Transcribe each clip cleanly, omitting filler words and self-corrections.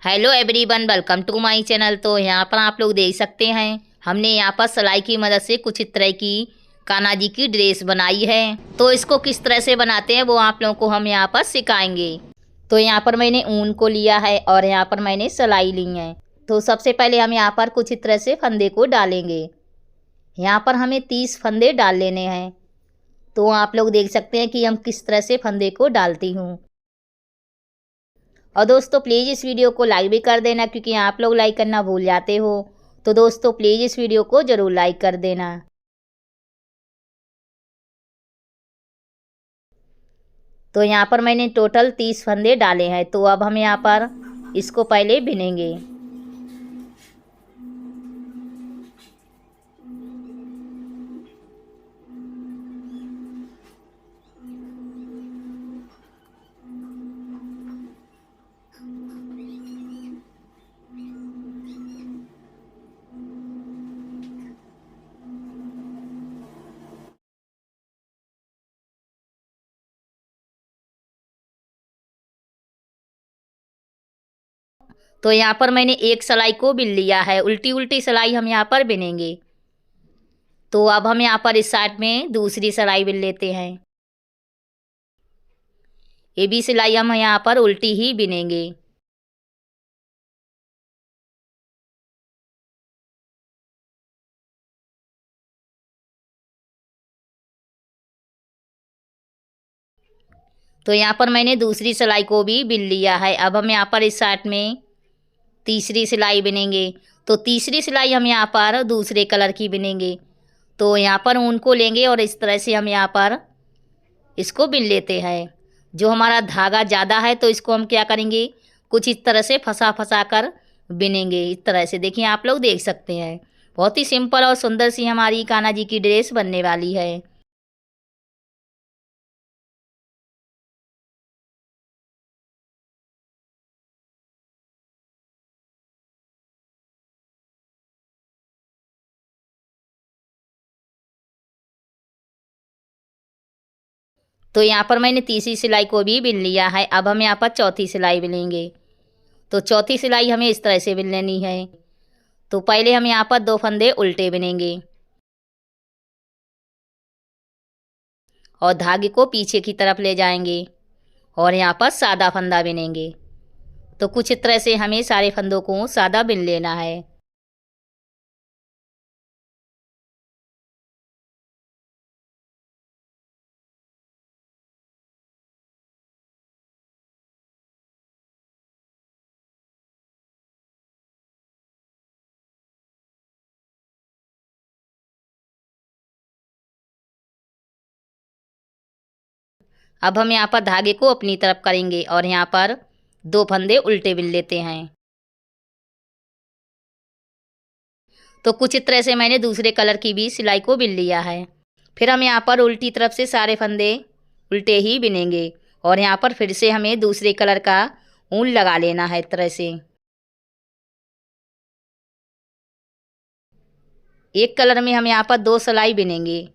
Hello everyone, welcome to my channel. तो यहाँ पर आप लोग देख सकते हैं हमने यहाँ पर सिलाई की मदद से कुछ इस तरह की कान्हा जी की ड्रेस बनाई है। तो इसको किस तरह से बनाते हैं वो आप लोगों को हम यहाँ पर सिखाएंगे। तो यहाँ पर मैंने ऊन को लिया है और यहाँ पर मैंने सिलाई ली है। तो सबसे पहले हम यहाँ पर कुछ इस तरह से फंदे को डालेंगे। यहाँ पर हमें 30 फंदे डाल लेने हैं। तो आप लोग देख सकते हैं कि हम किस तरह से फंदे को डालती हूँ। और दोस्तों प्लीज़ इस वीडियो को लाइक भी कर देना, क्योंकि आप लोग लाइक करना भूल जाते हो। तो दोस्तों प्लीज़ इस वीडियो को ज़रूर लाइक कर देना। तो यहाँ पर मैंने टोटल 30 फंदे डाले हैं। तो अब हम यहाँ पर इसको पहले बिनेंगे। तो यहाँ पर मैंने एक सिलाई को बिन लिया है। उल्टी उल्टी सिलाई हम यहाँ पर बिनेंगे। तो अब हम यहाँ पर इस साइड में दूसरी सिलाई बिन लेते हैं। ये भी सिलाई हम यहाँ पर उल्टी ही बिनेंगे। तो यहाँ पर मैंने दूसरी सिलाई को भी बिन लिया है। अब हम यहाँ पर इस साइड में तीसरी सिलाई बिनेंगे। तो तीसरी सिलाई हम यहाँ पर दूसरे कलर की बिनेंगे। तो यहाँ पर ऊन को लेंगे और इस तरह से हम यहाँ पर इसको बिन लेते हैं। जो हमारा धागा ज़्यादा है तो इसको हम क्या करेंगे, कुछ इस तरह से फंसा फंसा कर बिनेंगे। इस तरह से देखिए, आप लोग देख सकते हैं बहुत ही सिंपल और सुंदर सी हमारी कान्हा जी की ड्रेस बनने वाली है। तो यहाँ पर मैंने तीसरी सिलाई को भी बिन लिया है। अब हम यहाँ पर चौथी सिलाई बिनेंगे। तो चौथी सिलाई हमें इस तरह से बिन लेनी है। तो पहले हम यहाँ पर 2 फंदे उल्टे बिनेंगे और धागे को पीछे की तरफ ले जाएंगे और यहाँ पर सादा फंदा बिनेंगे। तो कुछ इस तरह से हमें सारे फंदों को सादा बिन लेना है। अब हम यहाँ पर धागे को अपनी तरफ करेंगे और यहाँ पर 2 फंदे उल्टे बिन लेते हैं। तो कुछ इस तरह से मैंने दूसरे कलर की भी सिलाई को बिन लिया है। फिर हम यहाँ पर उल्टी तरफ से सारे फंदे उल्टे ही बिनेंगे और यहाँ पर फिर से हमें दूसरे कलर का ऊन लगा लेना है। इस तरह से एक कलर में हम यहाँ पर 2 सिलाई बिनेंगे।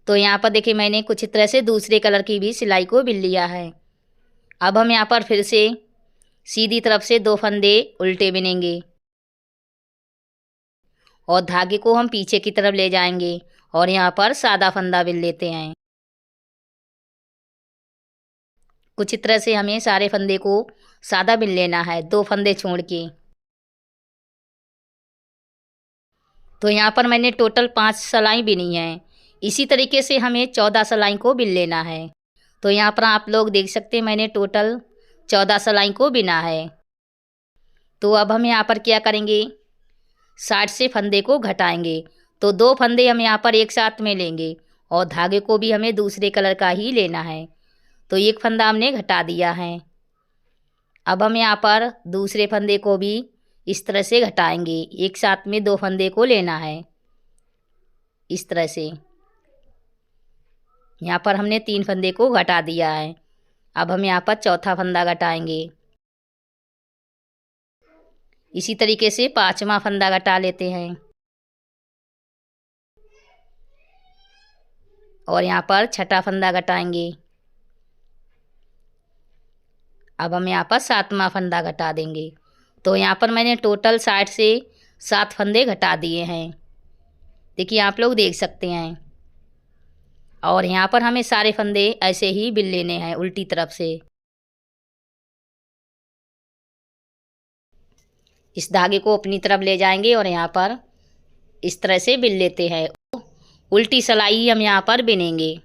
तो यहाँ पर देखिए, मैंने कुछ इस तरह से दूसरे कलर की भी सिलाई को बिन लिया है। अब हम यहाँ पर फिर से सीधी तरफ से 2 फंदे उल्टे बिनेंगे और धागे को हम पीछे की तरफ ले जाएंगे और यहाँ पर सादा फंदा बिन लेते हैं। कुछ इस तरह से हमें सारे फंदे को सादा बिन लेना है, 2 फंदे छोड़ के। तो यहाँ पर मैंने टोटल 5 सिलाई बिनी है। इसी तरीके से हमें 14 सिलाई को बिन लेना है। तो यहाँ पर आप लोग देख सकते हैं मैंने टोटल 14 सिलाई को बिना है। तो अब हम यहाँ पर क्या करेंगे, साइड से फंदे को घटाएंगे। तो 2 फंदे हम यहाँ पर एक साथ में लेंगे और धागे को भी हमें दूसरे कलर का ही लेना है। तो एक फंदा हमने घटा दिया है। अब हम यहाँ पर दूसरे फंदे को भी इस तरह से घटाएंगे। एक साथ में 2 फंदे को लेना है इस तरह से। यहाँ पर हमने 3 फंदे को घटा दिया है। अब हम यहाँ पर चौथा फंदा घटाएंगे। इसी तरीके से 5वां फंदा घटा लेते हैं और यहाँ पर छठा फंदा घटाएंगे। अब हम यहाँ पर 7वां फंदा घटा देंगे। तो यहाँ पर मैंने टोटल 60 से 7 फंदे घटा दिए हैं। देखिए आप लोग देख सकते हैं। और यहाँ पर हमें सारे फंदे ऐसे ही बिल लेने हैं उल्टी तरफ से। इस धागे को अपनी तरफ ले जाएंगे और यहाँ पर इस तरह से बिल लेते हैं। उल्टी सिलाई हम यहाँ पर बिनेंगे।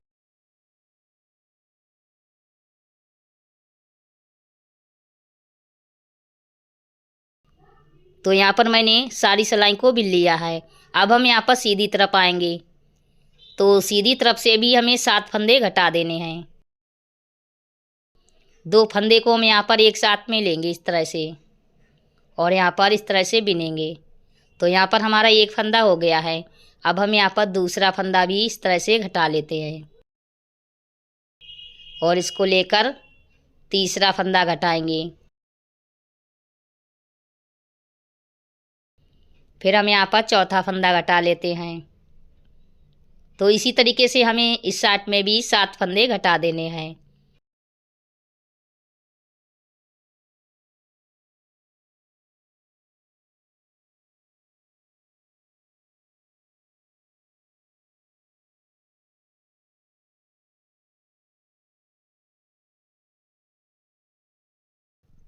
तो यहाँ पर मैंने सारी सिलाई को बिल लिया है। अब हम यहाँ पर सीधी तरफ आएंगे। तो सीधी तरफ से भी हमें 7 फंदे घटा देने हैं। 2 फंदे को हम यहाँ पर एक साथ में लेंगे इस तरह से और यहाँ पर इस तरह से बिनेंगे। तो यहाँ पर हमारा एक फंदा हो गया है। अब हम यहाँ पर दूसरा फंदा भी इस तरह से घटा लेते हैं और इसको लेकर तीसरा फंदा घटाएंगे। फिर हम यहाँ पर चौथा फंदा घटा लेते हैं। तो इसी तरीके से हमें इस साइड में भी 7 फंदे घटा देने हैं।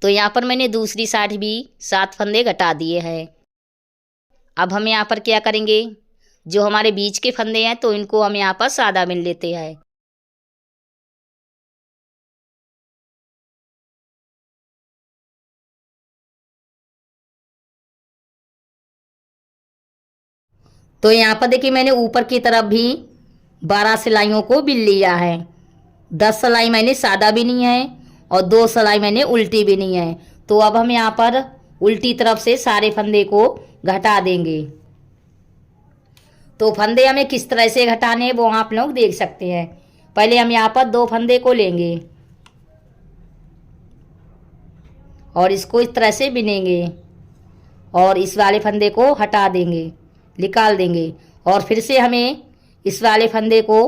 तो यहाँ पर मैंने दूसरी साइड भी 7 फंदे घटा दिए हैं। अब हम यहाँ पर क्या करेंगे, जो हमारे बीच के फंदे हैं तो इनको हम यहाँ पर सादा बिन लेते हैं। तो यहाँ पर देखिए मैंने ऊपर की तरफ भी 12 सिलाइयों को बिन लिया है। 10 सिलाई मैंने सादा बिनी है और 2 सिलाई मैंने उल्टी बिनी है। तो अब हम यहाँ पर उल्टी तरफ से सारे फंदे को घटा देंगे। तो फंदे हमें किस तरह से घटाने हैं वो आप लोग देख सकते हैं। पहले हम यहाँ पर 2 फंदे को लेंगे और इसको इस तरह से बिनेंगे और इस वाले फंदे को हटा देंगे, निकाल देंगे और फिर से हमें इस वाले फंदे को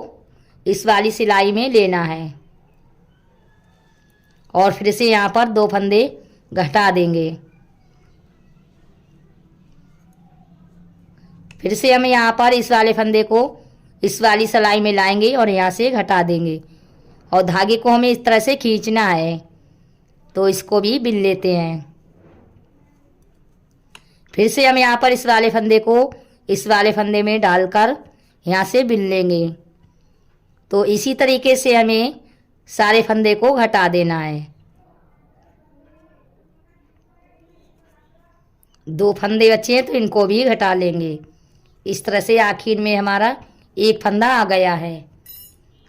इस वाली सिलाई में लेना है और फिर से यहाँ पर 2 फंदे घटा देंगे। फिर से हम यहाँ पर इस वाले फंदे को इस वाली सिलाई में लाएंगे और यहाँ से घटा देंगे और धागे को हमें इस तरह से खींचना है। तो इसको भी बिन लेते हैं। फिर से हम यहाँ पर इस वाले फंदे को इस वाले फंदे में डालकर यहाँ से बिन लेंगे। तो इसी तरीके से हमें सारे फंदे को घटा देना है। 2 फंदे बचे हैं तो इनको भी घटा लेंगे। इस तरह से आखिर में हमारा एक फंदा आ गया है।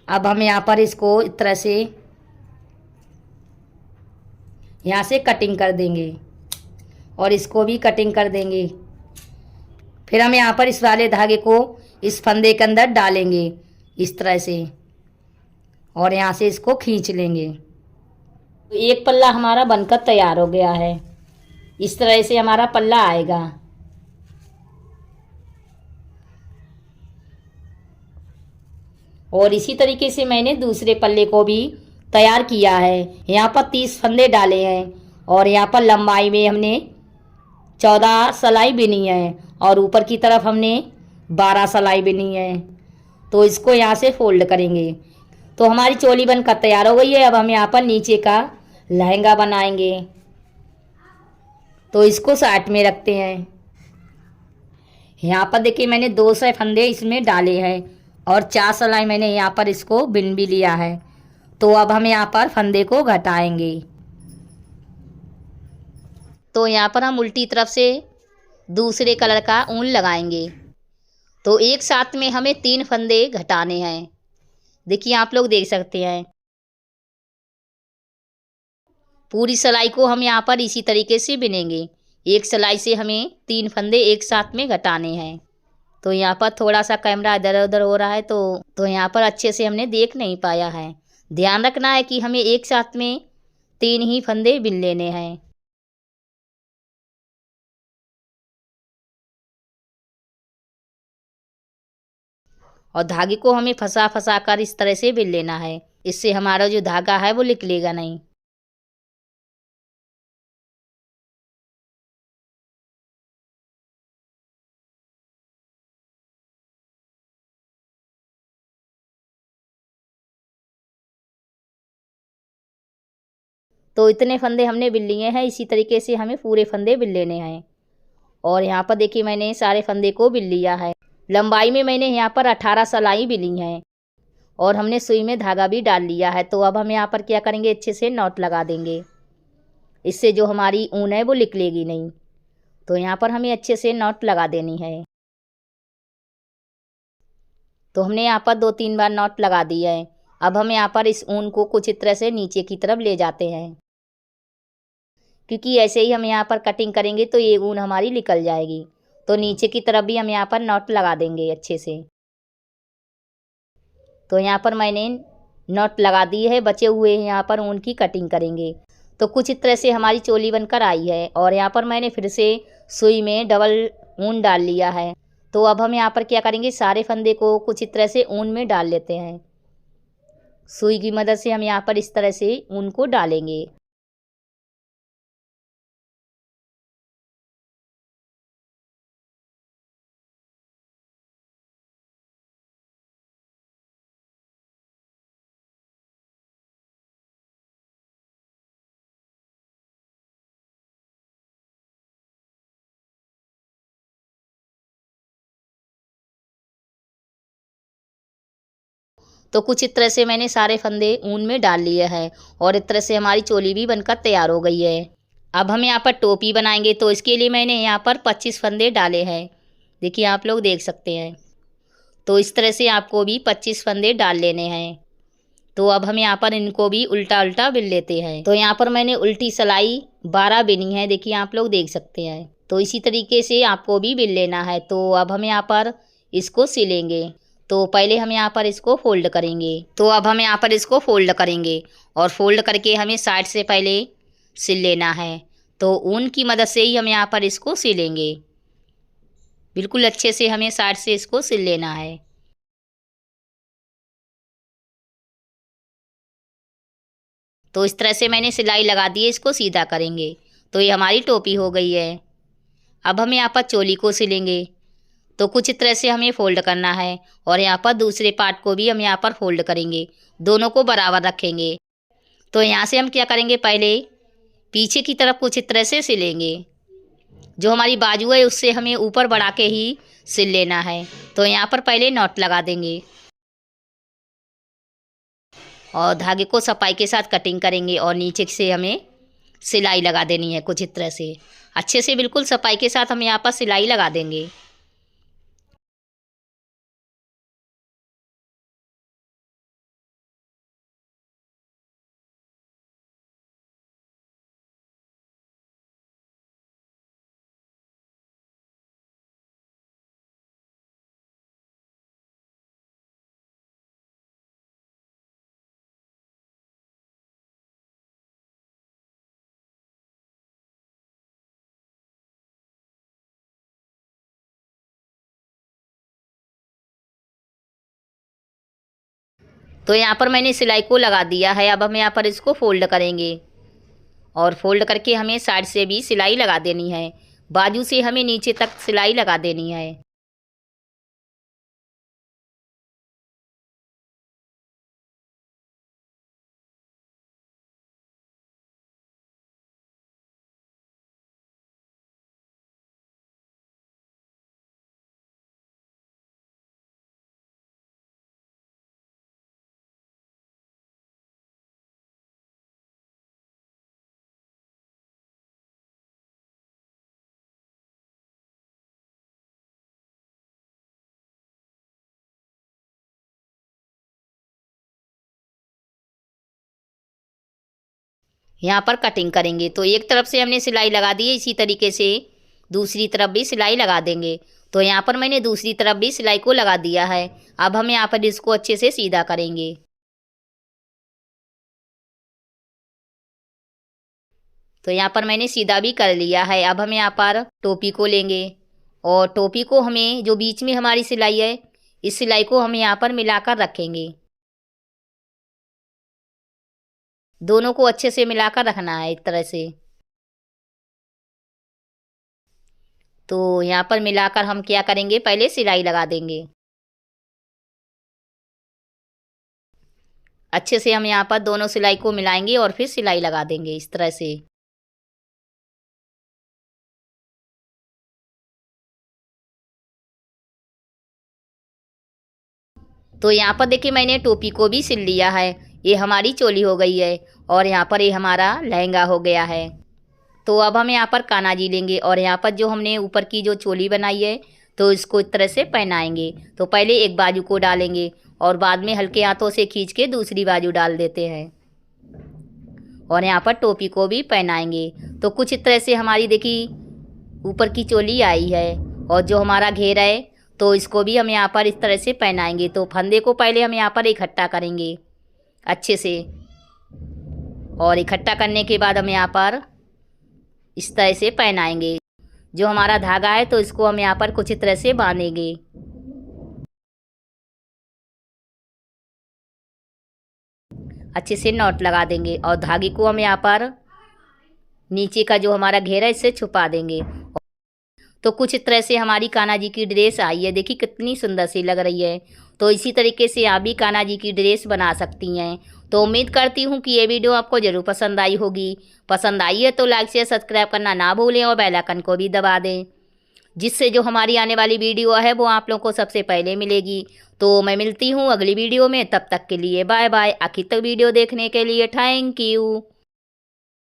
अब हम यहाँ पर इसको इस तरह से यहाँ से कटिंग कर देंगे और इसको भी कटिंग कर देंगे। फिर हम यहाँ पर इस वाले धागे को इस फंदे के अंदर डालेंगे इस तरह से और यहाँ से इसको खींच लेंगे। तो एक पल्ला हमारा बनकर तैयार हो गया है। इस तरह से हमारा पल्ला आएगा। और इसी तरीके से मैंने दूसरे पल्ले को भी तैयार किया है। यहाँ पर 30 फंदे डाले हैं और यहाँ पर लंबाई में हमने 14 सिलाई बिनी है और ऊपर की तरफ हमने 12 सिलाई बिनी है। तो इसको यहाँ से फोल्ड करेंगे। तो हमारी चोली बनकर तैयार हो गई है। अब हम यहाँ पर नीचे का लहंगा बनाएंगे। तो इसको साइड में रखते हैं। यहाँ पर देखिए मैंने 200 फंदे इसमें डाले हैं और 4 सिलाई मैंने यहाँ पर इसको बिन भी लिया है। तो अब हम यहाँ पर फंदे को घटाएंगे। तो यहाँ पर हम उल्टी तरफ से दूसरे कलर का ऊन लगाएंगे। तो एक साथ में हमें 3 फंदे घटाने हैं। देखिए आप लोग देख सकते हैं। पूरी सिलाई को हम यहाँ पर इसी तरीके से बिनेंगे। एक सिलाई से हमें 3 फंदे एक साथ में घटाने हैं। तो यहाँ पर थोड़ा सा कैमरा इधर उधर हो रहा है, तो यहाँ पर अच्छे से हमने देख नहीं पाया है। ध्यान रखना है कि हमें एक साथ में 3 ही फंदे बिन लेने हैं। और धागे को हमें फंसा फंसा कर इस तरह से बिन लेना है, इससे हमारा जो धागा है वो निकलेगा नहीं। तो इतने फंदे हमने बिन लिए हैं, इसी तरीके से हमें पूरे फंदे बिन लेने हैं। और यहाँ पर देखिए मैंने सारे फंदे को बिन लिया है। लंबाई में मैंने यहाँ पर 18 सिलाई बिनी है और हमने सुई में धागा भी डाल लिया है। तो अब हम यहाँ पर क्या करेंगे, अच्छे से नॉट लगा देंगे, इससे जो हमारी ऊन है वो निकलेगी नहीं। तो यहाँ पर हमें अच्छे से नॉट लगा देनी है। तो हमने यहाँ पर 2-3 बार नॉट लगा दिया है। अब हम यहाँ पर इस ऊन को कुछ इस तरह से नीचे की तरफ ले जाते हैं, क्योंकि ऐसे ही हम यहाँ पर कटिंग करेंगे तो ये ऊन हमारी निकल जाएगी। तो नीचे की तरफ भी हम यहाँ पर नॉट लगा देंगे अच्छे से। तो यहाँ पर मैंने नॉट लगा दी है, बचे हुए यहाँ पर ऊन की कटिंग करेंगे। तो कुछ इस तरह से हमारी चोली बनकर आई है और यहाँ पर मैंने फिर से सुई में डबल ऊन डाल लिया है। तो अब हम यहाँ पर क्या करेंगे, सारे फंदे को कुछ इस तरह से ऊन में डाल लेते हैं। सुई की मदद से हम यहाँ पर इस तरह से ऊन को डालेंगे। तो कुछ इस तरह से मैंने सारे फंदे ऊन में डाल लिए हैं और इस तरह से हमारी चोली भी बनकर तैयार हो गई है। अब हम यहाँ पर टोपी बनाएंगे, तो इसके लिए मैंने यहाँ पर 25 फंदे डाले हैं। देखिए आप लोग देख सकते हैं। तो इस तरह से आपको भी 25 फंदे डाल लेने हैं। तो अब हम यहाँ पर इनको भी उल्टा उल्टा बिन लेते हैं। तो यहाँ पर मैंने उल्टी सिलाई 12 बिनी है, देखिए आप लोग देख सकते हैं। तो इसी तरीके से आपको भी बिन लेना है। तो अब हम यहाँ पर इसको सिलेंगे। तो पहले हम यहाँ पर इसको फोल्ड करेंगे। तो अब हम यहाँ पर इसको फोल्ड करेंगे और फोल्ड करके हमें साइड से पहले सिल लेना है। तो ऊन की मदद से ही हम यहाँ पर इसको सिलेंगे। बिल्कुल अच्छे से हमें साइड से इसको सिल लेना है। तो इस तरह से मैंने सिलाई लगा दी है, इसको सीधा करेंगे। तो ये हमारी टोपी हो गई है। अब हम यहाँ पर चोली को सिलेंगे। तो कुछ इस तरह से हमें फ़ोल्ड करना है और यहाँ पर दूसरे पार्ट को भी हम यहाँ पर फ़ोल्ड करेंगे, दोनों को बराबर रखेंगे। तो यहाँ से हम क्या करेंगे, पहले पीछे की तरफ कुछ इस तरह से सिलेंगे। जो हमारी बाजू है उससे हमें ऊपर बढ़ा के ही सिल लेना है। तो यहाँ पर पहले नॉट लगा देंगे और धागे को सफाई के साथ कटिंग करेंगे और नीचे से हमें सिलाई लगा देनी है कुछ इस तरह से। अच्छे से बिल्कुल सफाई के साथ हम यहाँ पर सिलाई लगा देंगे। तो यहाँ पर मैंने सिलाई को लगा दिया है। अब हम यहाँ पर इसको फोल्ड करेंगे और फोल्ड करके हमें साइड से भी सिलाई लगा देनी है। बाजू से हमें नीचे तक सिलाई लगा देनी है। यहाँ पर कटिंग करेंगे। तो एक तरफ से हमने सिलाई लगा दी है, इसी तरीके से दूसरी तरफ भी सिलाई लगा देंगे। तो यहाँ पर मैंने दूसरी तरफ भी सिलाई को लगा दिया है। अब हम यहाँ पर इसको अच्छे से सीधा करेंगे। तो यहाँ पर मैंने सीधा भी कर लिया है। अब हम यहाँ पर टोपी को लेंगे और टोपी को हमें जो बीच में हमारी सिलाई है, इस सिलाई को हम यहाँ पर मिलाकर रखेंगे। दोनों को अच्छे से मिलाकर रखना है एक तरह से। तो यहाँ पर मिलाकर हम क्या करेंगे, पहले सिलाई लगा देंगे। अच्छे से हम यहाँ पर दोनों सिलाई को मिलाएंगे और फिर सिलाई लगा देंगे इस तरह से। तो यहाँ पर देखिए मैंने टोपी को भी सिल लिया है। ये हमारी चोली हो गई है और यहाँ पर ये हमारा लहंगा हो गया है। तो अब हम यहाँ पर कानाजी लेंगे और यहाँ पर जो हमने ऊपर की जो चोली बनाई है तो इसको इस तरह से पहनाएंगे। तो पहले एक बाजू को डालेंगे और बाद में हल्के हाथों से खींच के दूसरी बाजू डाल देते हैं और यहाँ पर टोपी को भी पहनाएंगे। तो कुछ इस तरह से हमारी देखिए ऊपर की चोली आई है और जो हमारा घेरा है तो इसको भी हम यहाँ पर इस तरह से पहनाएंगे। तो फंदे को पहले हम यहाँ पर इकट्ठा करेंगे अच्छे से और इकट्ठा करने के बाद हम यहाँ पर इस तरह से पहनाएंगे। जो हमारा धागा है तो इसको हम यहाँ पर कुछ इस तरह से बांधेंगे। अच्छे से नॉट लगा देंगे और धागे को हम यहाँ पर नीचे का जो हमारा घेरा है इससे छुपा देंगे। तो कुछ इस तरह से हमारी कान्हा जी की ड्रेस आई है। देखिए कितनी सुंदर सी लग रही है। तो इसी तरीके से आप भी कान्हा जी की ड्रेस बना सकती हैं। तो उम्मीद करती हूँ कि ये वीडियो आपको ज़रूर पसंद आई होगी। पसंद आई है तो लाइक शेयर सब्सक्राइब करना ना भूलें और बेल आइकन को भी दबा दें, जिससे जो हमारी आने वाली वीडियो है वो आप लोगों को सबसे पहले मिलेगी। तो मैं मिलती हूँ अगली वीडियो में, तब तक के लिए बाय बाय। आखिर तक वीडियो देखने के लिए थैंक यू।